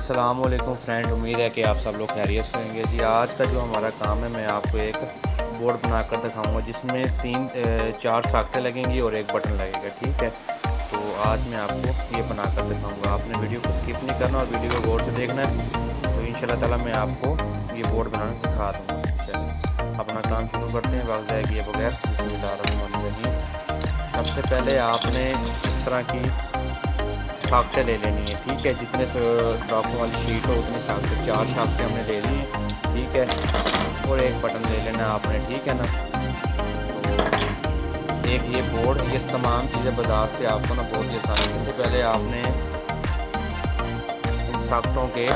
अस्सलाम वालेकुम फ्रेंड, उम्मीद है कि आप सब लोग खैरियत से होंगे। जी आज का जो हमारा काम है, मैं आपको एक बोर्ड बनाकर दिखाऊंगा जिसमें चार साख्तें लगेंगी और एक बटन लगेगा। ठीक है, तो आज मैं आपको ये बनाकर दिखाऊंगा। आपने वीडियो को स्किप नहीं करना और वीडियो को गौर से देखना है, तो इंशाल्लाह ताला मैं आपको ये बोर्ड बनाना सिखा दूँगा। चलिए अपना काम शुरू करते हैं, वक्त ज़ाया किए बगैर। बिस्मिल्लाहिर्रहमानिर्रहीम। सबसे पहले आपने इस तरह की साख्तें ले लेनी है। ठीक है, जितने डॉक्टर वाली शीट हो उतनी साख्तें, चार साख्तें हमने ले ली हैं। ठीक है, और एक बटन ले लेना आपने। ठीक है ना, तो एक ये बोर्ड, ये तमाम चीज़ें बाजार से आपको ना बहुत ही आसानी। सबसे पहले आपने इन साख्तों के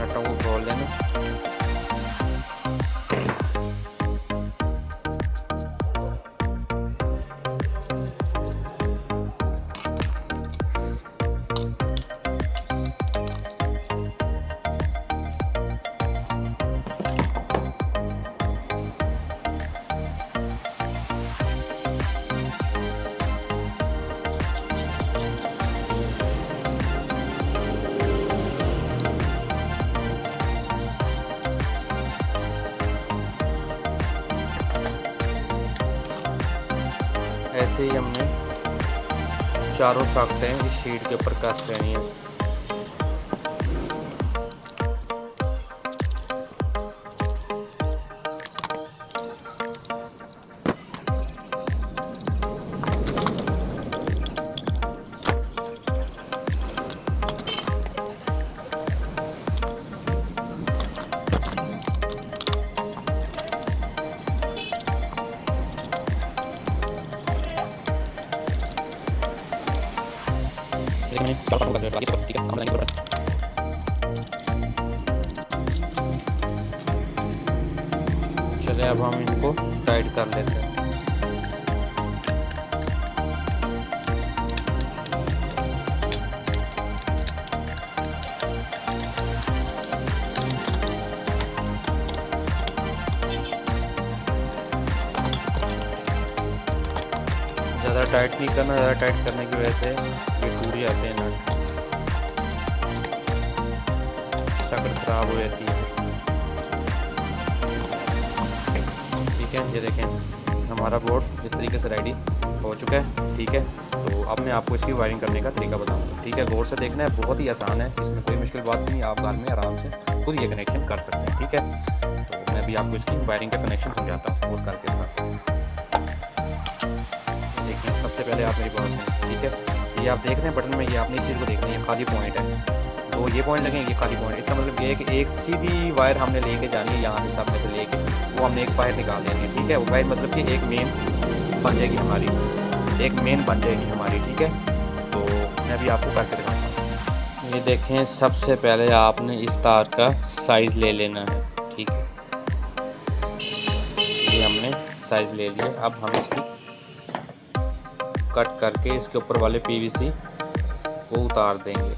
नटों को खोल देना। ऐसे ही हमने चारों साख्तें इस शीट के ऊपर कस लेनी है। चलिए अब हम इनको टाइट कर लेते हैं। ज़्यादा टाइट नहीं करना, ज़्यादा टाइट करने की वजह से ये टूट जाते हैं नट, शक्ल खराब हो जाती है। ठीक है, ये देखें हमारा बोर्ड इस तरीके से रेडी हो चुका है। ठीक है, तो अब मैं आपको इसकी वायरिंग करने का तरीका बताऊंगा। ठीक है, गौर से देखना है, बहुत ही आसान है, इसमें कोई मुश्किल बात नहीं। आप घर में आराम से खुद ये कनेक्शन कर सकते हैं। ठीक है, तो मैं भी आपको इसकी वायरिंग का कनेक्शन समझाता हूँ खुद करके साथ। देखिए सबसे पहले आप मेरी बात सुनें। ठीक है, ये आप देख रहे हैं बटन में, ये आपने इस चीज़ को देखना है, ये खाली पॉइंट है। तो ये पॉइंट लगेंगे, ये खाली पॉइंट, इसका मतलब ये है कि एक सीधी वायर हमने लेके जानी है, यहाँ से सामने से लेके वो हमने एक वायर निकाल लेनी है। ठीक है, वो वायर मतलब कि एक मेन बन जाएगी हमारी, एक मेन बन जाएगी हमारी। ठीक है, तो मैं अभी आपको करके दिखाऊंगा। ये देखें, सबसे पहले आपने इस तार का साइज़ ले लेना है। ठीक है, ये हमने साइज़ ले लिया। अब हम इसकी कट करके इसके ऊपर वाले पीवीसी को उतार देंगे।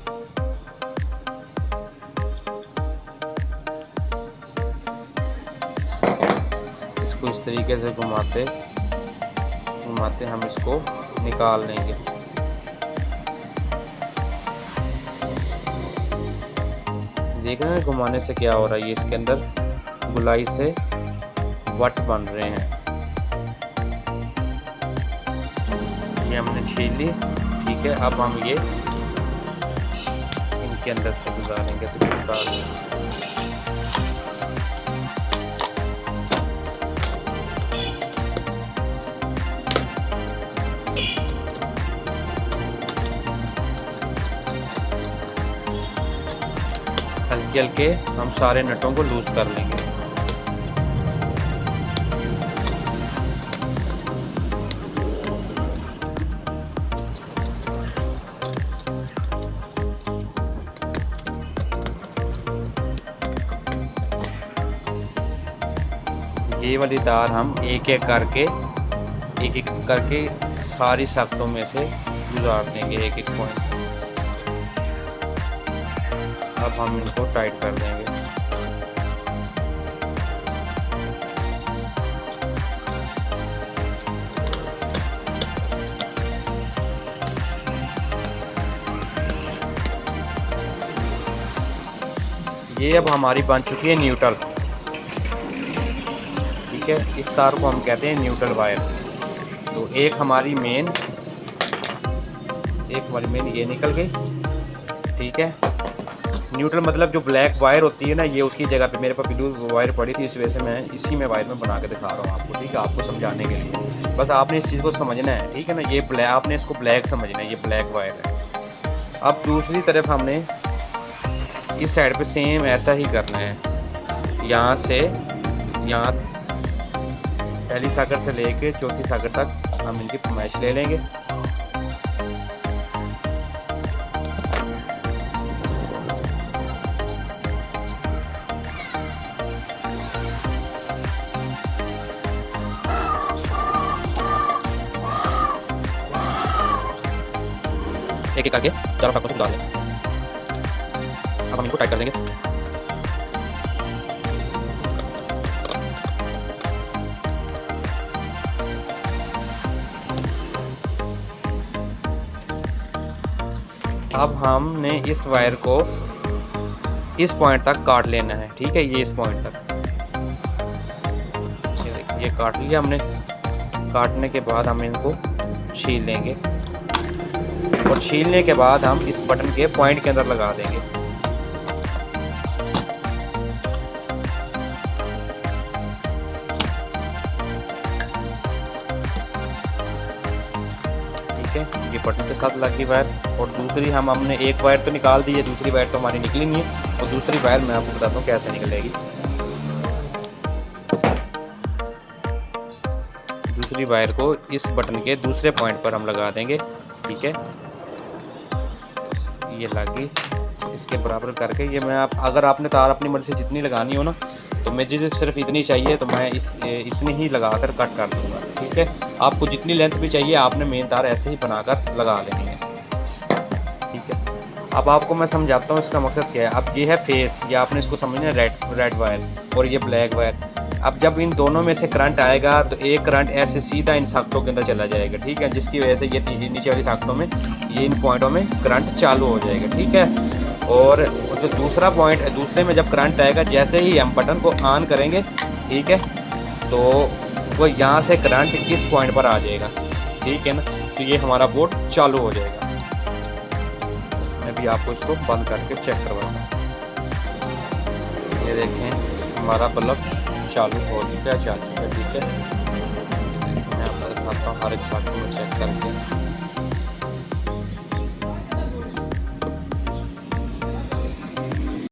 इसको इस तरीके से घुमाते घुमाते हम इसको निकाल लेंगे। देख रहे हैं घुमाने से क्या हो रहा है, ये इसके अंदर गुलाई से वट बन रहे हैं। ये हमने छील ली। ठीक है, अब हम ये इनके अंदर से गुजारेंगे तो निकाल लेंगे। हल्के हल्के हम सारे नटों को लूज कर लेंगे। ये वाली तार हम एक एक करके सारी साख्तों में से गुजार देंगे, एक एक पॉइंट। अब हम इनको टाइट कर देंगे। ये अब हमारी बन चुकी है न्यूट्रल। ठीक है, इस तार को हम कहते हैं न्यूट्रल वायर। तो एक हमारी मेन ये निकल गई। ठीक है, न्यूट्रल मतलब जो ब्लैक वायर होती है ना, ये उसकी जगह पे मेरे पास ब्लू वायर पड़ी थी, इस वजह से मैं इसी में वायर में बना के दिखा रहा हूँ आपको। ठीक है, आपको समझाने के लिए बस आपने इस चीज़ को समझना है। ठीक है ना, ये ब्लैक, आपने इसको ब्लैक समझना है, ये ब्लैक वायर है। अब दूसरी तरफ हमने इस साइड पे सेम ऐसा ही करना है। यहाँ से यहाँ पहली साकर से लेके चौथी साकर तक हम इनकी फरमाइश ले लेंगे। एक एक करके चारों साकों से डाल दें। अब हम इनको टाइट कर देंगे। अब हमने इस वायर को इस पॉइंट तक काट लेना है। ठीक है, ये इस पॉइंट तक, ये देखिए, ये काट लिया हमने। काटने के बाद हम इनको छील लेंगे और छीलने के बाद हम इस बटन के पॉइंट के अंदर लगा देंगे। ठीक है, ये बटन के साथ लगी वायर। और दूसरी हमने एक वायर तो निकाल दी है, दूसरी वायर तो हमारी निकली नहीं है। और दूसरी वायर मैं आपको बताता हूँ कैसे निकलेगी। दूसरी वायर को इस बटन के दूसरे पॉइंट पर हम लगा देंगे। ठीक है, ये लगी, इसके बराबर करके ये मैं अगर आपने तार अपनी मर्जी से जितनी लगानी हो ना, तो मुझे सिर्फ इतनी चाहिए तो मैं इतनी ही लगाकर कट कर दूंगा। ठीक है, आपको जितनी लेंथ भी चाहिए आपने मेन तार ऐसे ही बनाकर लगा लेनी है। ठीक है, अब आपको मैं समझाता हूँ इसका मकसद क्या है। अब ये है फेस, ये आपने इसको समझना है, रेड वायर और ये ब्लैक वायर। अब जब इन दोनों में से करंट आएगा तो एक करंट ऐसे सीधा इन साख्तों के अंदर चला जाएगा। ठीक है, जिसकी वजह से ये नीचे वाली साख्तों में, ये इन पॉइंटों में करंट चालू हो जाएगा। ठीक है, और जो दूसरा पॉइंट है, दूसरे में जब करंट आएगा, जैसे ही हम बटन को ऑन करेंगे, ठीक है, तो वो यहाँ से करंट इस पॉइंट पर आ जाएगा। ठीक है ना, तो ये हमारा बोर्ड चालू हो जाएगा। मैं भी आपको इसको बंद करके चेक करवाऊँगा। ये देखें, हमारा बल्ब चालू हो चुका है। ठीक है, मैं आपको दिखाता हूँ हर एक साथ में चेक करके।